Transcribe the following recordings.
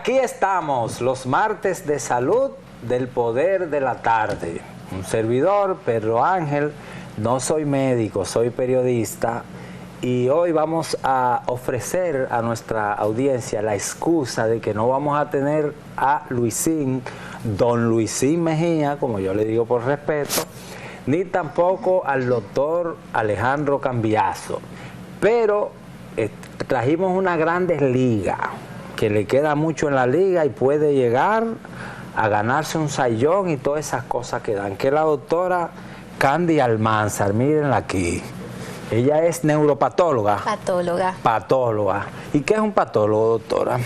Aquí estamos, los martes de salud del poder de la tarde. Un servidor, Pedro Ángel, no soy médico, soy periodista y hoy vamos a ofrecer a nuestra audiencia la excusa de que no vamos a tener a Luisín, don Luisín Mejía, como yo le digo por respeto, ni tampoco al doctor Alejandro Cambiaso, pero trajimos una Grandes Ligas que le queda mucho en la liga y puede llegar a ganarse un sayón y todas esas cosas que dan, que es la doctora Candy Almanzar. Mírenla aquí, ella es neuropatóloga. Patóloga. ¿Y qué es un patólogo, doctora?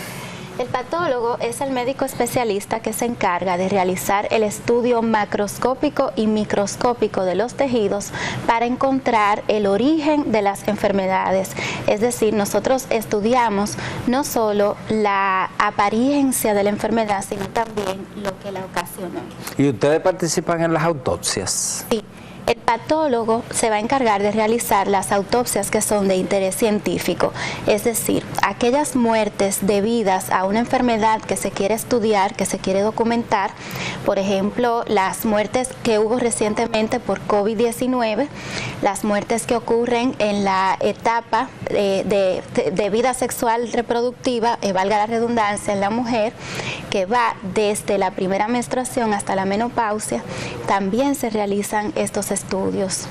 El patólogo es el médico especialista que se encarga de realizar el estudio macroscópico y microscópico de los tejidos para encontrar el origen de las enfermedades. Es decir, nosotros estudiamos no solo la apariencia de la enfermedad, sino también lo que la ocasionó. ¿Y ustedes participan en las autopsias? Sí. El patólogo se va a encargar de realizar las autopsias que son de interés científico, es decir, aquellas muertes debidas a una enfermedad que se quiere estudiar, que se quiere documentar, por ejemplo, las muertes que hubo recientemente por COVID-19, las muertes que ocurren en la etapa de vida sexual reproductiva, valga la redundancia, en la mujer, que va desde la primera menstruación hasta la menopausia, también se realizan estos estudios.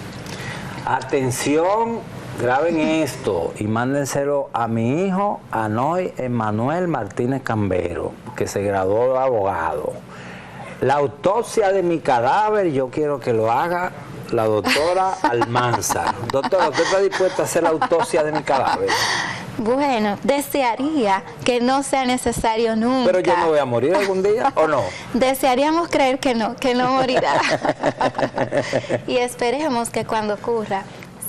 Atención, graben esto y mándenselo a mi hijo Anoy Emanuel Martínez Cambero, que se graduó de abogado. La autopsia de mi cadáver yo quiero que lo haga la doctora Almanzar. Doctora, ¿usted está dispuesta a hacer la autopsia de mi cadáver? Bueno, desearía que no sea necesario nunca. ¿Pero yo me voy a morir algún día o no? Desearíamos creer que no morirá. Y esperemos que cuando ocurra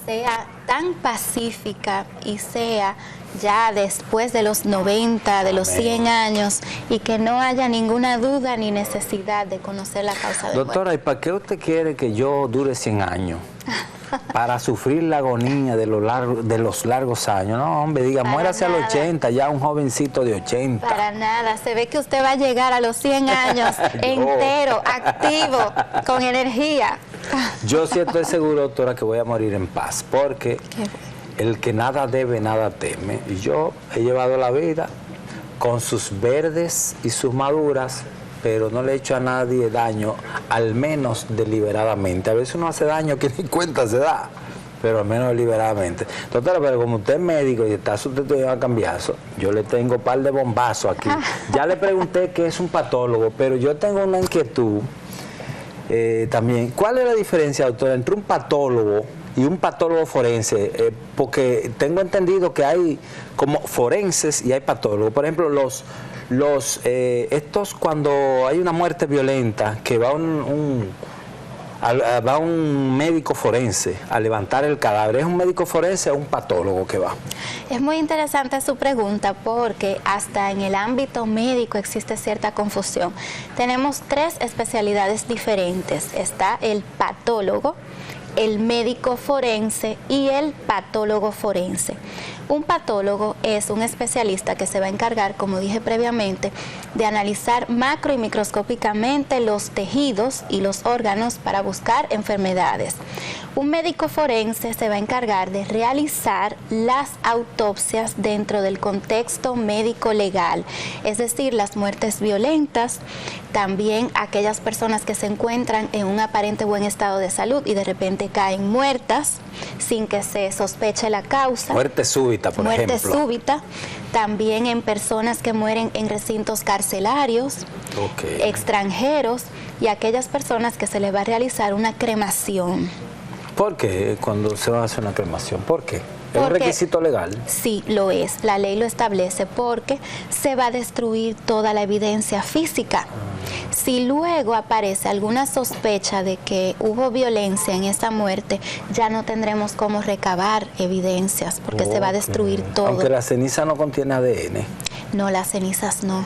sea tan pacífica y sea ya después de los 90, de los 100 años, y que no haya ninguna duda ni necesidad de conocer la causa de muerte. Doctora, ¿y para qué usted quiere que yo dure 100 años? Para sufrir la agonía de los largos años. No, hombre, diga, muérase a los 80, ya un jovencito de 80. Para nada, se ve que usted va a llegar a los 100 años entero, activo, con energía. Yo sí estoy seguro, doctora, que voy a morir en paz, porque el que nada debe, nada teme. Y yo he llevado la vida con sus verdes y sus maduras, pero no le he hecho a nadie daño, al menos deliberadamente. A veces uno hace daño que ni cuenta se da, pero al menos deliberadamente. Doctora, pero como usted es médico y está sustituido a Cambiaso, yo le tengo un par de bombazos aquí. Ya le pregunté qué es un patólogo, pero yo tengo una inquietud también. ¿Cuál es la diferencia, doctora, entre un patólogo y un patólogo forense? Porque tengo entendido que hay como forenses y hay patólogos. Por ejemplo, estos cuando hay una muerte violenta, que va un médico forense a levantar el cadáver, ¿es un médico forense o un patólogo que va? Es muy interesante su pregunta, porque hasta en el ámbito médico existe cierta confusión. Tenemos 3 especialidades diferentes. Está el patólogo, el médico forense y el patólogo forense. Un patólogo es un especialista que se va a encargar, como dije previamente, de analizar macro y microscópicamente los tejidos y los órganos para buscar enfermedades. Un médico forense se va a encargar de realizar las autopsias dentro del contexto médico legal, es decir, las muertes violentas, también aquellas personas que se encuentran en un aparente buen estado de salud y de repente caen muertas sin que se sospeche la causa. Muerte súbita, por ejemplo. Muerte súbita, también en personas que mueren en recintos carcelarios, extranjeros, y aquellas personas que se les va a realizar una cremación. ¿Por qué cuando se va a hacer una cremación? ¿Por qué? ¿Es un requisito legal? Sí, lo es. La ley lo establece, porque se va a destruir toda la evidencia física. Si luego aparece alguna sospecha de que hubo violencia en esa muerte, ya no tendremos cómo recabar evidencias, porque se va a destruir todo. Aunque la ceniza no contiene ADN. No, las cenizas no.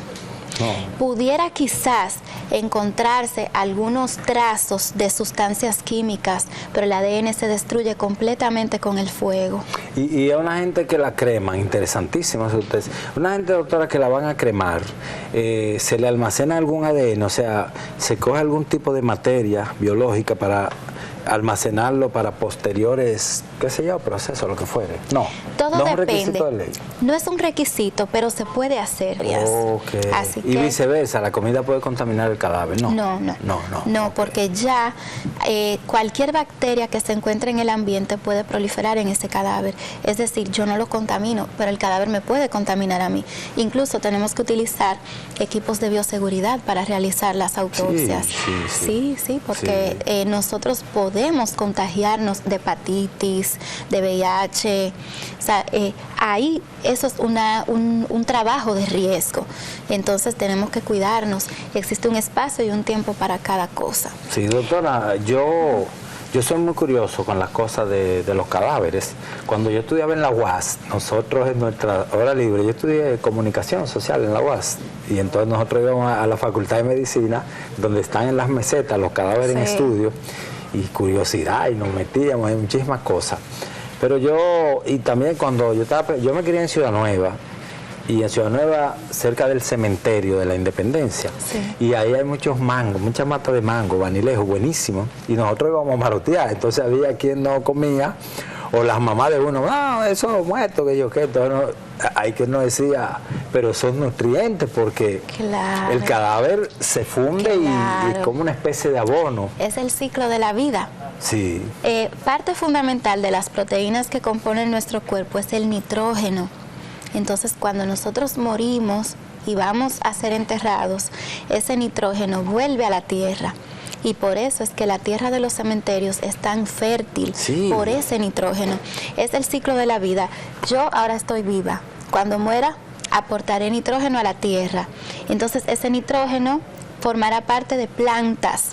No. Pudiera quizás encontrarse algunos trazos de sustancias químicas, pero el ADN se destruye completamente con el fuego. Y a una gente que la creman, interesantísima, una gente, doctora, que la van a cremar, se le almacena algún ADN, o sea, se coge algún tipo de materia biológica para almacenarlo para posteriores, qué sé yo, procesos, lo que fuere. No, todo no es un depende. requisito de ley. No es un requisito, pero se puede hacer. Okay. Así Y que, viceversa, la comida puede contaminar el cadáver, ¿no? No, porque ya cualquier bacteria que se encuentre en el ambiente puede proliferar en ese cadáver. Es decir, yo no lo contamino, pero el cadáver me puede contaminar a mí. Incluso tenemos que utilizar equipos de bioseguridad para realizar las autopsias. Sí, porque nosotros podemos contagiarnos de hepatitis, de VIH. O sea, ahí eso es un trabajo de riesgo. Entonces tenemos que cuidarnos. Existe un espacio y un tiempo para cada cosa. Sí, doctora, yo soy muy curioso con las cosas de los cadáveres. Cuando yo estudiaba en la UAS, nosotros en nuestra hora libre, yo estudié comunicación social en la UAS, y entonces nosotros íbamos a la Facultad de Medicina, donde están en las mesetas los cadáveres en estudio, y curiosidad, y nos metíamos en muchísimas cosas. Pero y también cuando yo me crié en Ciudad Nueva, y en Ciudad Nueva, cerca del cementerio de la Independencia, y ahí hay muchos mangos, muchas matas de mango, vanilejos, buenísimos, y nosotros íbamos a marotear, entonces había quien no comía, o las mamás de uno, eso es muerto, que yo qué, entonces hay quien nos decía, pero son nutrientes, porque el cadáver se funde y es como una especie de abono. Es el ciclo de la vida. Sí. Parte fundamental de las proteínas que componen nuestro cuerpo es el nitrógeno. Entonces, cuando nosotros morimos y vamos a ser enterrados, ese nitrógeno vuelve a la tierra. Y por eso es que la tierra de los cementerios es tan fértil, por ese nitrógeno. Es el ciclo de la vida. Yo ahora estoy viva. Cuando muera, aportaré nitrógeno a la tierra. Entonces, ese nitrógeno formará parte de plantas.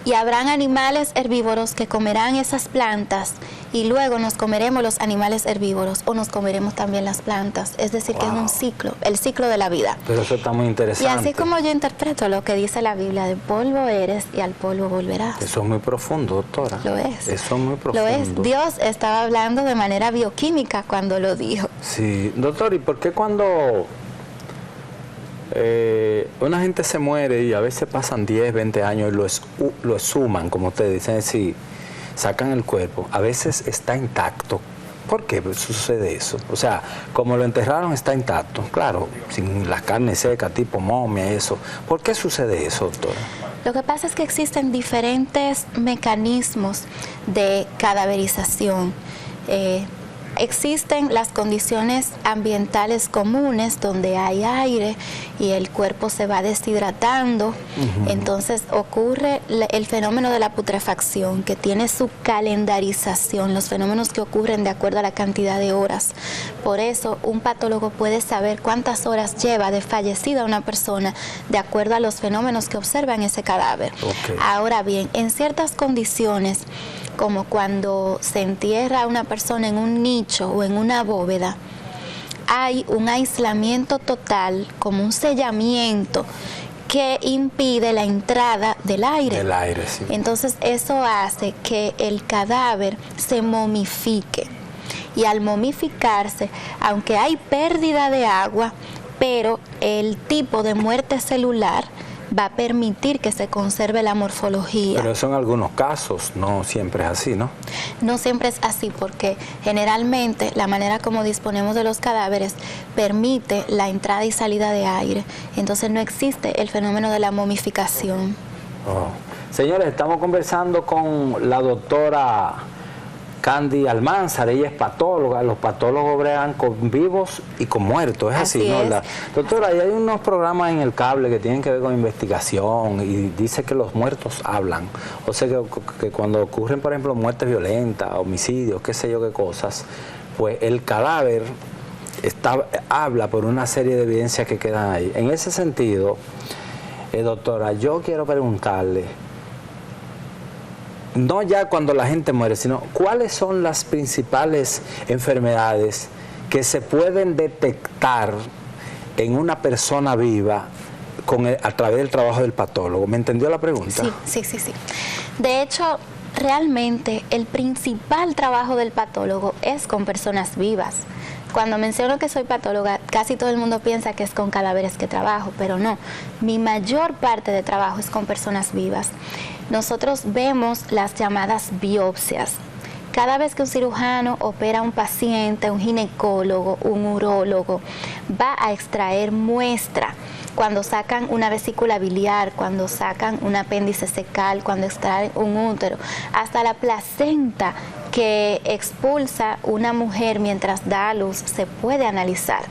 Y habrán animales herbívoros que comerán esas plantas, y luego nos comeremos los animales herbívoros, o nos comeremos también las plantas. Es decir, que es un ciclo, el ciclo de la vida. Pero eso está muy interesante. Y así como yo interpreto lo que dice la Biblia, de polvo eres y al polvo volverás. Eso es muy profundo, doctora. Lo es. Eso es muy profundo. Lo es. Dios estaba hablando de manera bioquímica cuando lo dijo. Sí, doctor, ¿y por qué cuando una gente se muere y a veces pasan 10, 20 años y lo exhuman, como ustedes dicen, es decir, sacan el cuerpo, a veces está intacto? ¿Por qué sucede eso? O sea, como lo enterraron está intacto, claro, sin las carnes secas, tipo momia, eso. ¿Por qué sucede eso, doctora? Lo que pasa es que existen diferentes mecanismos de cadaverización. Existen las condiciones ambientales comunes donde hay aire y el cuerpo se va deshidratando. Entonces ocurre el fenómeno de la putrefacción, que tiene su calendarización, los fenómenos que ocurren de acuerdo a la cantidad de horas. Por eso un patólogo puede saber cuántas horas lleva de fallecida una persona de acuerdo a los fenómenos que observa en ese cadáver. Ahora bien, en ciertas condiciones, como cuando se entierra a una persona en un nicho o en una bóveda, hay un aislamiento total, como un sellamiento, que impide la entrada del aire. Del aire, sí. Entonces eso hace que el cadáver se momifique. Y al momificarse, aunque hay pérdida de agua, pero el tipo de muerte celular va a permitir que se conserve la morfología. Pero eso en algunos casos, no siempre es así, ¿no? No siempre es así, porque generalmente la manera como disponemos de los cadáveres permite la entrada y salida de aire. Entonces no existe el fenómeno de la momificación. Señores, estamos conversando con la doctora Candy Almanzar. Ella es patóloga. Los patólogos bregan con vivos y con muertos, es así, ¿no? Doctora, y hay unos programas en el cable que tienen que ver con investigación y dice que los muertos hablan. O sea, que cuando ocurren, por ejemplo, muertes violentas, homicidios, qué sé yo qué cosas, pues el cadáver habla por una serie de evidencias que quedan ahí. En ese sentido, doctora, yo quiero preguntarle, no ya cuando la gente muere, sino cuáles son las principales enfermedades que se pueden detectar en una persona viva a través del trabajo del patólogo. ¿Me entendió la pregunta? Sí. De hecho, realmente el principal trabajo del patólogo es con personas vivas. Cuando menciono que soy patóloga, casi todo el mundo piensa que es con cadáveres que trabajo, pero no. Mi mayor parte de trabajo es con personas vivas. Nosotros vemos las llamadas biopsias. Cada vez que un cirujano opera a un paciente, un ginecólogo, un urólogo, va a extraer muestra. Cuando sacan una vesícula biliar, cuando sacan un apéndice fecal, cuando extraen un útero, hasta la placenta que expulsa una mujer mientras da a luz se puede analizar.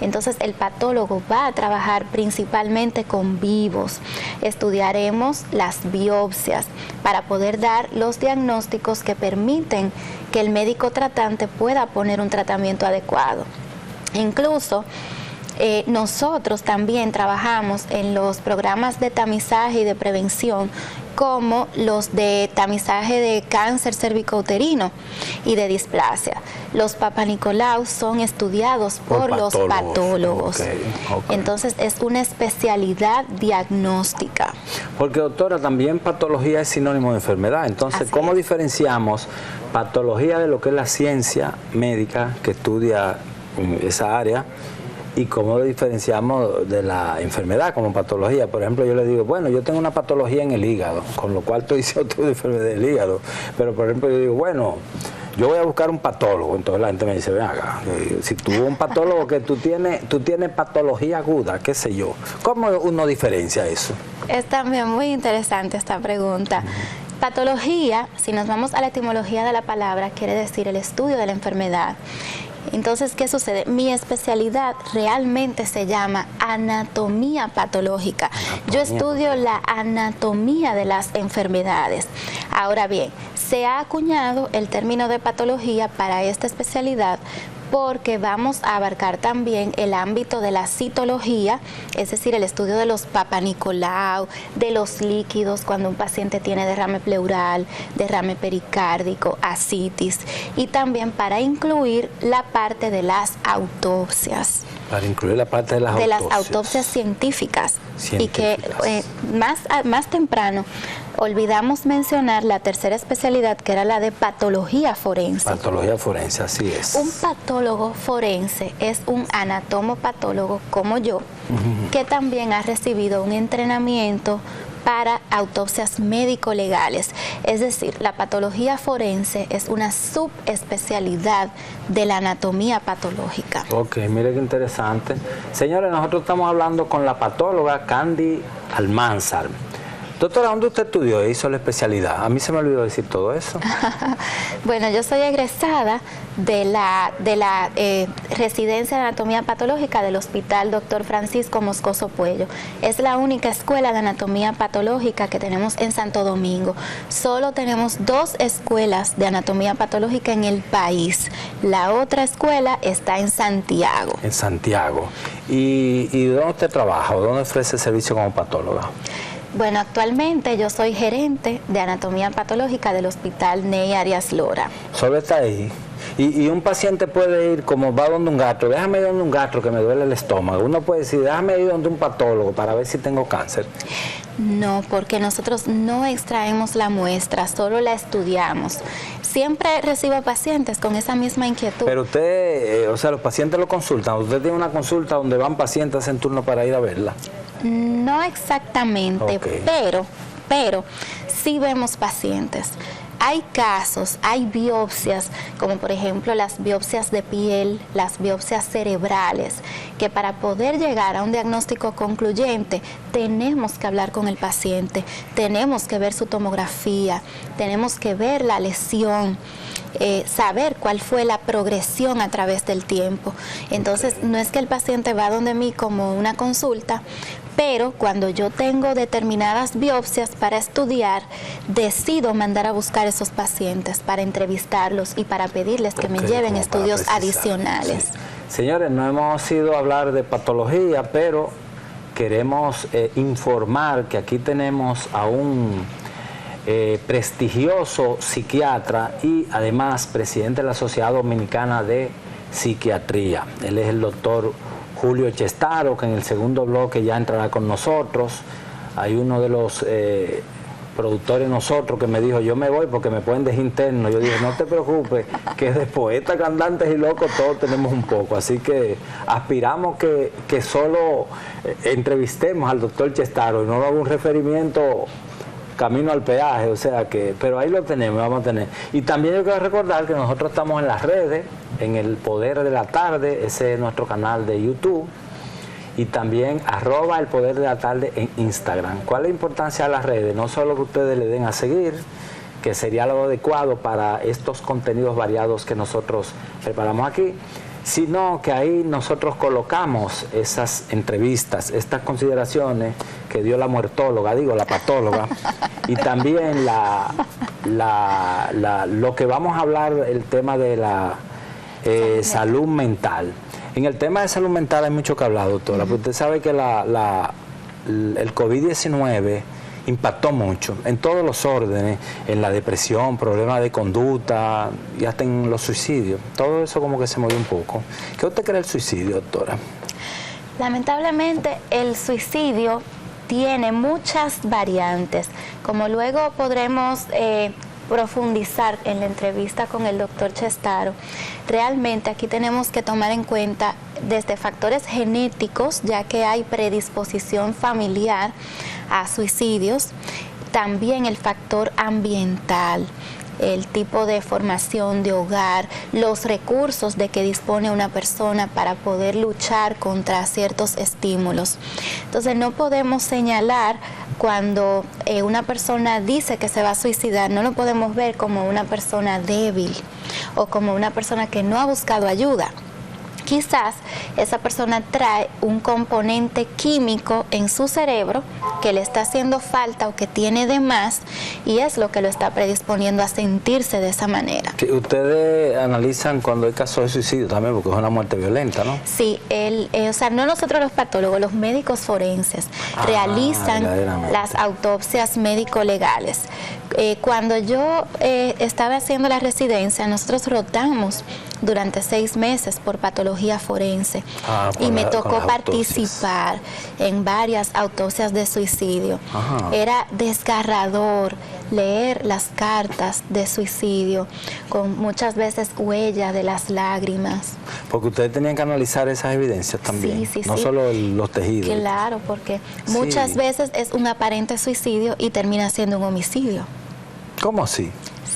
Entonces el patólogo va a trabajar principalmente con vivos. Estudiaremos las biopsias para poder dar los diagnósticos que permiten que el médico tratante pueda poner un tratamiento adecuado. Incluso nosotros también trabajamos en los programas de tamizaje y de prevención, como los de tamizaje de cáncer cervicouterino y de displasia. Los Papa Nicolau son estudiados por los patólogos. Okay. Entonces es una especialidad diagnóstica. Porque, doctora, también patología es sinónimo de enfermedad. Entonces, ¿cómo diferenciamos patología de lo que es la ciencia médica que estudia esa área? ¿Y cómo lo diferenciamos de la enfermedad como patología? Por ejemplo, yo le digo, bueno, yo tengo una patología en el hígado, con lo cual estoy diciendo de enfermedad del hígado. Pero, por ejemplo, yo digo, bueno, yo voy a buscar un patólogo. Entonces la gente me dice, ven acá, si tú un patólogo que tú tienes patología aguda, qué sé yo. ¿Cómo uno diferencia eso? Es también muy interesante esta pregunta. Patología, si nos vamos a la etimología de la palabra, quiere decir el estudio de la enfermedad. Entonces, ¿qué sucede? Mi especialidad realmente se llama anatomía patológica. Yo estudio la anatomía de las enfermedades. Ahora bien, se ha acuñado el término de patología para esta especialidad porque vamos a abarcar también el ámbito de la citología, es decir, el estudio de los Papa Nicolau, de los líquidos cuando un paciente tiene derrame pleural, derrame pericárdico, ascitis, y también para incluir la parte de las autopsias. Para incluir la parte de las autopsias. De las autopsias científicas. Y que más temprano olvidamos mencionar la tercera especialidad, que era la de patología forense. Patología forense, así es. Un patólogo forense es un anatomopatólogo como yo, que también ha recibido un entrenamiento para autopsias médico-legales. Es decir, la patología forense es una subespecialidad de la anatomía patológica. Ok, mire qué interesante. Señores, nosotros estamos hablando con la patóloga Candy Almanzar. Doctora, ¿dónde usted estudió e hizo la especialidad? A mí se me olvidó decir todo eso. Bueno, yo soy egresada de la residencia de anatomía patológica del Hospital Dr. Francisco Moscoso Puello. Es la única escuela de anatomía patológica que tenemos en Santo Domingo. Solo tenemos 2 escuelas de anatomía patológica en el país. La otra escuela está en Santiago. En Santiago. ¿Y dónde usted trabaja o dónde ofrece servicio como patóloga? Bueno, actualmente yo soy gerente de anatomía patológica del Hospital Ney Arias Lora. Solo está ahí. Y un paciente puede ir, como va donde un gato, déjame ir donde un gato que me duele el estómago. Uno puede decir, déjame ir donde un patólogo para ver si tengo cáncer. No, porque nosotros no extraemos la muestra, solo la estudiamos. Siempre recibo pacientes con esa misma inquietud. Pero usted, o sea, los pacientes lo consultan. ¿Usted tiene una consulta donde van pacientes en turno para ir a verla? No exactamente, okay. pero sí vemos pacientes. Hay casos, hay biopsias, como por ejemplo las biopsias de piel, las biopsias cerebrales, que para poder llegar a un diagnóstico concluyente tenemos que hablar con el paciente, tenemos que ver su tomografía, tenemos que ver la lesión, saber cuál fue la progresión a través del tiempo. Entonces, no es que el paciente va donde mí como una consulta, pero cuando yo tengo determinadas biopsias para estudiar, decido mandar a buscar esos pacientes para entrevistarlos y para pedirles que me lleven estudios adicionales. Sí. Señores, no hemos ido a hablar de patología, pero queremos informar que aquí tenemos a un prestigioso psiquiatra y además presidente de la Sociedad Dominicana de Psiquiatría. Él es el doctor Julio Chestaro, que en el segundo bloque ya entrará con nosotros. Hay uno de los productores nosotros que me dijo, yo me voy porque me pueden dejar interno. Yo dije, no te preocupes, que de poetas, cantantes y locos todos tenemos un poco. Así que aspiramos que solo entrevistemos al doctor Chestaro y no haga un referimiento camino al peaje, o sea que, pero ahí lo tenemos, vamos a tener. Y también yo quiero recordar que nosotros estamos en las redes, en El Poder de la Tarde, ese es nuestro canal de YouTube, y también @El Poder de la Tarde en Instagram. ¿Cuál es la importancia de las redes? No solo que ustedes le den a seguir, que sería lo adecuado para estos contenidos variados que nosotros preparamos aquí, sino que ahí nosotros colocamos esas entrevistas, estas consideraciones que dio la muertóloga, digo, la patóloga, y también lo que vamos a hablar, el tema de la salud mental. En el tema de salud mental hay mucho que hablar, doctora, porque usted sabe que el COVID-19 impactó mucho en todos los órdenes, en la depresión, problemas de conducta y hasta en los suicidios. Todo eso como que se movió un poco. ¿Qué usted cree del suicidio, doctora? Lamentablemente el suicidio tiene muchas variantes, como luego podremos profundizar en la entrevista con el doctor Chestaro. Realmente aquí tenemos que tomar en cuenta desde factores genéticos, ya que hay predisposición familiar a suicidios, también el factor ambiental, el tipo de formación de hogar, los recursos de que dispone una persona para poder luchar contra ciertos estímulos. Entonces no podemos señalar cuando una persona dice que se va a suicidar, no lo podemos ver como una persona débil o como una persona que no ha buscado ayuda. Quizás esa persona trae un componente químico en su cerebro que le está haciendo falta o que tiene de más, y es lo que lo está predisponiendo a sentirse de esa manera. Ustedes analizan cuando hay casos de suicidio también, porque es una muerte violenta, ¿no? Sí, o sea, no nosotros los patólogos, los médicos forenses realizan las autopsias médico-legales. Cuando yo estaba haciendo la residencia, nosotros rotamos durante 6 meses por patología forense y me tocó participar en varias autopsias de suicidio. Ajá. Era desgarrador leer las cartas de suicidio con muchas veces huellas de las lágrimas. Porque ustedes tenían que analizar esas evidencias también, no solo los tejidos. Claro, porque muchas veces es un aparente suicidio y termina siendo un homicidio. ¿Cómo así?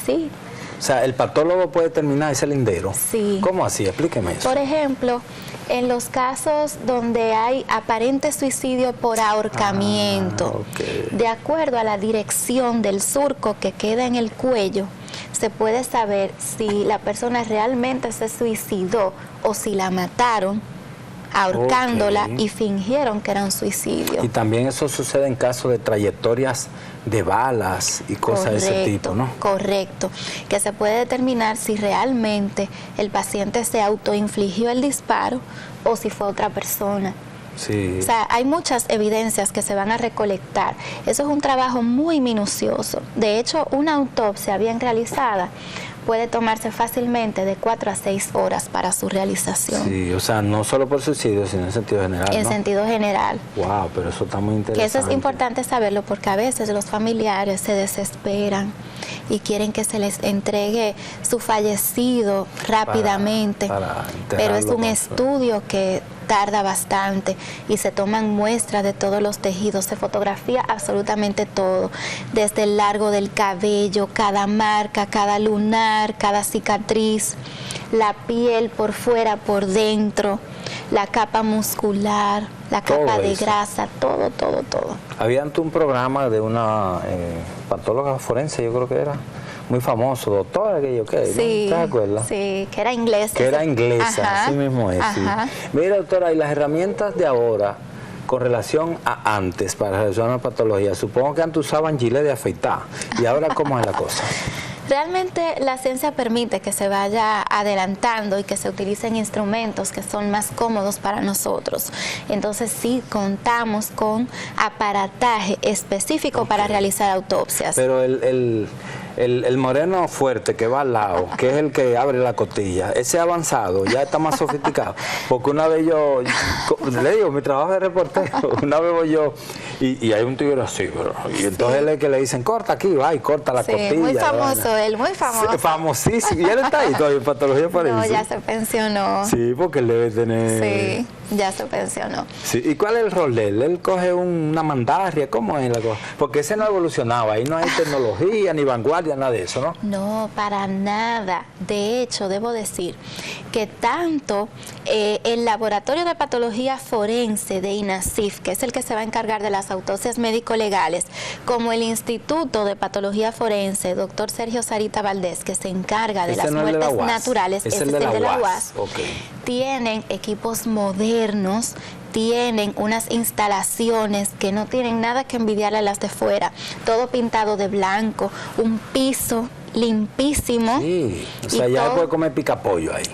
Sí. O sea, el patólogo puede terminar ese lindero. Sí. ¿Cómo así? Explíqueme eso. Por ejemplo, en los casos donde hay aparente suicidio por ahorcamiento, de acuerdo a la dirección del surco que queda en el cuello, se puede saber si la persona realmente se suicidó o si la mataron ahorcándola y fingieron que era un suicidio. Y también eso sucede en casos de trayectorias de balas y cosas de ese tipo, ¿no? Correcto, que se puede determinar si realmente el paciente se autoinfligió el disparo o si fue otra persona. Sí. O sea, hay muchas evidencias que se van a recolectar. Eso es un trabajo muy minucioso. De hecho, una autopsia bien realizada puede tomarse fácilmente de 4 a 6 horas para su realización. Sí, o sea, no solo por suicidio, sino en sentido general, En sentido general. Wow, pero eso está muy interesante. Que eso es importante saberlo porque a veces los familiares se desesperan y quieren que se les entregue su fallecido rápidamente, pero es un estudio que tarda bastante y se toman muestras de todos los tejidos, se fotografía absolutamente todo, desde el largo del cabello, cada marca, cada lunar, cada cicatriz, la piel por fuera, por dentro, la capa muscular, la capa de grasa, todo. Había antes un programa de una patóloga forense, yo creo que era, muy famoso, doctora, que yo qué, sí, ¿no? ¿Te acuerdas? Sí, que era inglesa. Que era inglesa, ajá, así mismo es. Sí. Mira, doctora, y las herramientas de ahora con relación a antes para realizar una patología, supongo que antes usaban gilet de afeitar, y ahora ¿cómo es la cosa? Realmente la ciencia permite que se vaya adelantando y que se utilicen instrumentos que son más cómodos para nosotros. Entonces sí contamos con aparataje específico para realizar autopsias. Pero el moreno fuerte que va al lado, que es el que abre la costilla, ese avanzado ya está más sofisticado. Porque una vez yo le digo, mi trabajo de reportero, una vez voy yo y hay un tigre así, bro. Y entonces él es que le dicen, corta aquí, va y corta la costilla. Muy famoso él, muy famoso. Sí, famosísimo. Y él está ahí todavía en patología forense. No, ya se pensionó. Sí, porque él debe tener... Sí, ya se pensionó. Sí. ¿Y cuál es el rol de él? Él coge una mandarria, ¿cómo es la cosa? Porque ese no ha evolucionado, ahí no hay tecnología, ni vanguardia, nada de eso, ¿no? No, para nada. De hecho, debo decir que tanto el Laboratorio de Patología Forense de INASIF, que es el que se va a encargar de las autopsias médico-legales, como el Instituto de Patología Forense, doctor Sergio Sarita Valdés, que se encarga de las muertes naturales, es el de la UAS, tienen equipos modernos, tienen unas instalaciones que no tienen nada que envidiarle a las de fuera, todo pintado de blanco, un piso limpísimo. Sí, o sea, ya puede comer picapollo ahí,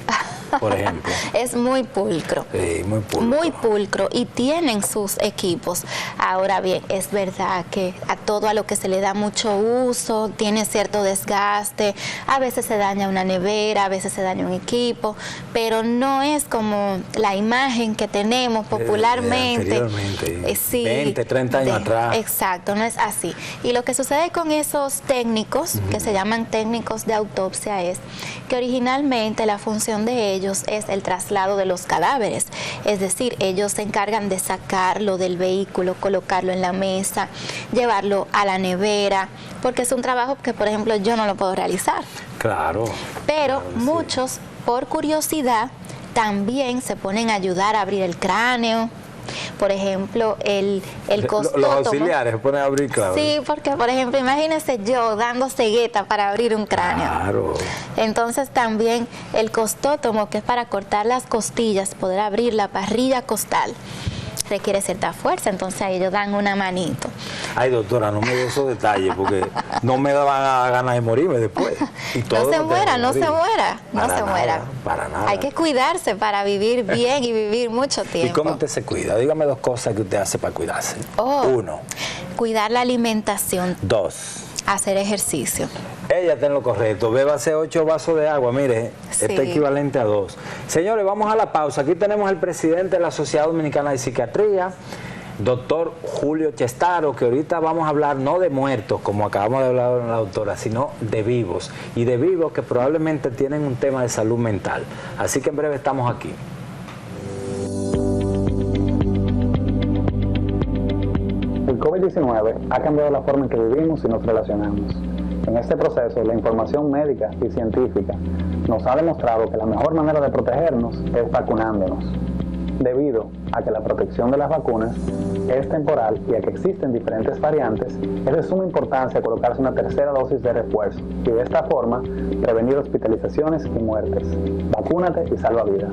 por ejemplo. Es muy pulcro. Sí, muy pulcro. Muy pulcro y tienen sus equipos. Ahora bien, es verdad que a todo a lo que se le da mucho uso, tiene cierto desgaste, a veces se daña una nevera, a veces se daña un equipo, pero no es como la imagen que tenemos popularmente. Anteriormente, sí, 20, 30 años atrás. Exacto, no es así. Y lo que sucede con esos técnicos, que se llaman técnicos de autopsia, es que originalmente la función de ellos es el traslado de los cadáveres, es decir, ellos se encargan de sacarlo del vehículo, colocarlo en la mesa, llevarlo a la nevera, porque es un trabajo que, por ejemplo, yo no lo puedo realizar. Claro. Pero claro, muchos, por curiosidad, también se ponen a ayudar a abrir el cráneo. Por ejemplo, el costótomo. Los auxiliares se ponen a abrir, claro. Sí, porque, por ejemplo, imagínense yo dando cegueta para abrir un cráneo. Claro. Entonces también el costótomo, que es para cortar las costillas, poder abrir la parrilla costal, requiere cierta fuerza, entonces ahí ellos dan una manito. Ay, doctora, no me dé esos detalles porque no me daban ganas de morirme después. Y todo no se muera, no se muera, no se muera. Para nada. Hay que cuidarse para vivir bien y vivir mucho tiempo. ¿Y cómo usted se cuida? Dígame 2 cosas que usted hace para cuidarse. 1. Cuidar la alimentación. 2. Hacer ejercicio. Ella está en lo correcto. Bébase 8 vasos de agua, mire, sí. Está equivalente a 2. Señores, vamos a la pausa. Aquí tenemos al presidente de la Sociedad Dominicana de Psiquiatría, doctor Julio Chestaro, que ahorita vamos a hablar no de muertos, como acabamos de hablar con la doctora, sino de vivos. Y de vivos que probablemente tienen un tema de salud mental. Así que en breve estamos aquí. El COVID-19 ha cambiado la forma en que vivimos y nos relacionamos. En este proceso, la información médica y científica nos ha demostrado que la mejor manera de protegernos es vacunándonos. Debido a que la protección de las vacunas es temporal y a que existen diferentes variantes, es de suma importancia colocarse una tercera dosis de refuerzo y de esta forma prevenir hospitalizaciones y muertes. Vacúnate y salva vidas.